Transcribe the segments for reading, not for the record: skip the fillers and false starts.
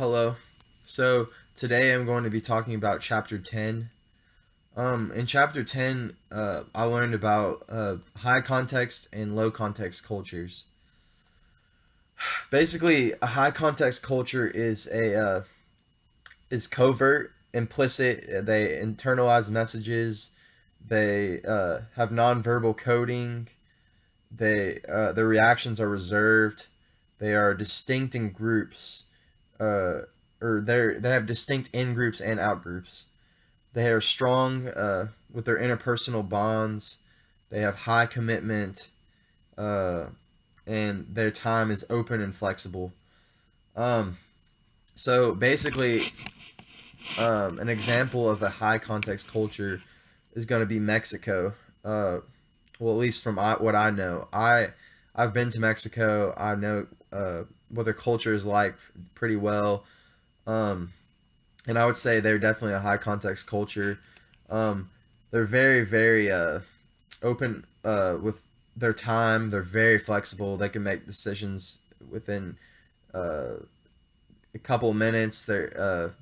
Hello. So today I'm going to be talking about chapter 10. In chapter 10, I learned about high context and low context cultures. Basically, a high context culture is covert, implicit. They internalize messages. They have nonverbal coding. Their reactions are reserved. They are distinct in groups, uh, or they have distinct in groups and out groups. They are strong with their interpersonal bonds. They have high commitment, uh, and their time is open and flexible. Um, so basically, an example of a high context culture is going to be Mexico. Well, at least from what I know, I've been to Mexico. I know what their culture is like pretty well. Um, and I would say they're definitely a high context culture. Um, they're very open with their time. They're very flexible. They can make decisions within uh, a couple of minutes. They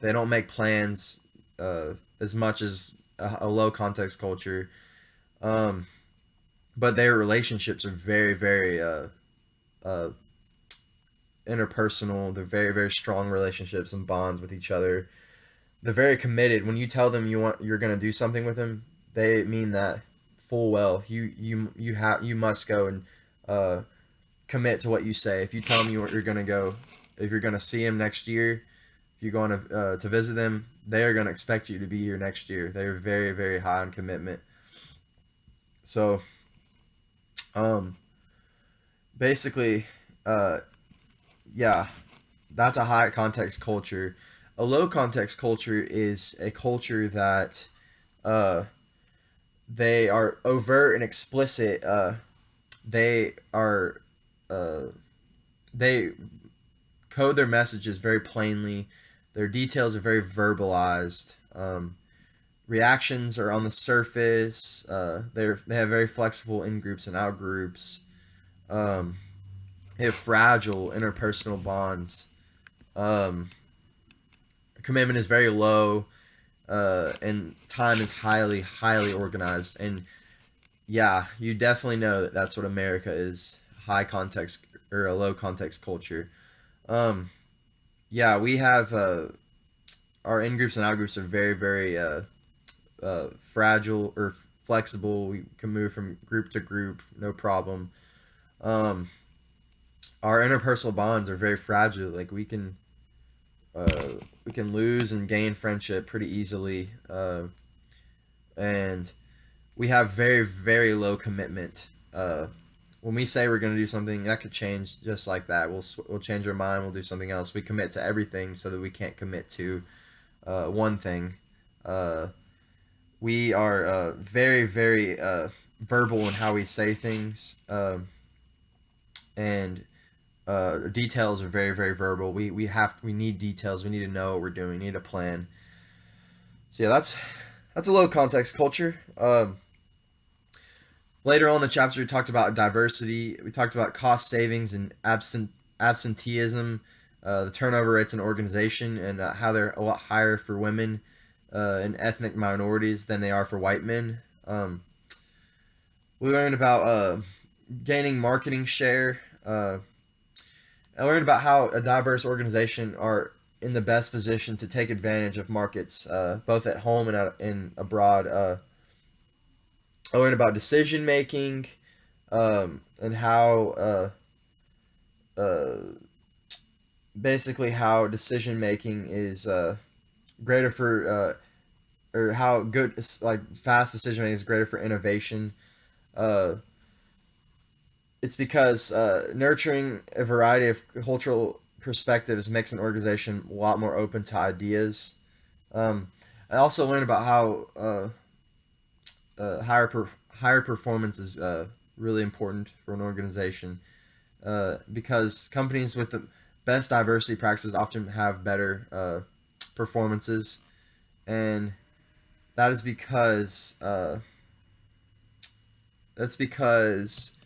don't make plans as much as a low context culture. Um, but their relationships are very uh, interpersonal. They're very strong relationships and bonds with each other. They're very committed. When you tell them you're gonna do something with them, they mean that full well. You must go and uh, commit to what you say. If you tell them you're gonna go, if you're gonna see them next year, if you're going to visit them, they are gonna expect you to be here next year. They are very high on commitment. So um, basically, uh, yeah, that's a high context culture. A low context culture is a culture that uh, they are overt and explicit. They are uh, they code their messages very plainly. Their details are very verbalized. Reactions are on the surface. They have very flexible in groups and out groups. Um, they have fragile interpersonal bonds. Um, Commitment is very low, and time is highly organized. And yeah, you definitely know that that's what America is: high context or a low context culture. Um, yeah, we have our in groups and out groups are very fragile or flexible. We can move from group to group, no problem. Um, our interpersonal bonds are very fragile. Like uh, we can lose and gain friendship pretty easily, and we have very low commitment. When we say we're going to do something, that could change just like that. We'll change our mind. We'll do something else. We commit to everything so that we can't commit to one thing. Uh, we are very verbal in how we say things, and details are very verbal. We need details. We need to know what we're doing. We need a plan. So yeah, that's a low context culture. Later on in the chapter, we talked about diversity. We talked about cost savings and absenteeism, the turnover rates in organization, and how they're a lot higher for women and ethnic minorities than they are for white men. We learned about gaining marketing share. I learned about how a diverse organization are in the best position to take advantage of markets, both at home and abroad. I learned about decision making, and how uh, basically how decision making is greater for or how good like fast decision making is greater for innovation. Uh, it's because nurturing a variety of cultural perspectives makes an organization a lot more open to ideas. Um, I also learned about how higher performance is really important for an organization, because companies with the best diversity practices often have better performances, and that is because that's because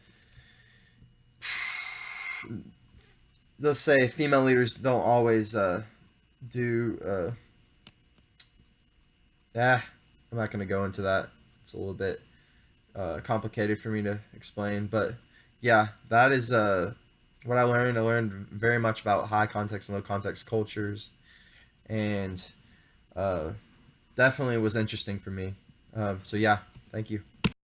let's say female leaders don't always do yeah, I'm not gonna go into that. It's a little bit complicated for me to explain, but yeah, that is what I learned. I learned very much about high context and low context cultures, and uh, definitely was interesting for me. So yeah, thank you.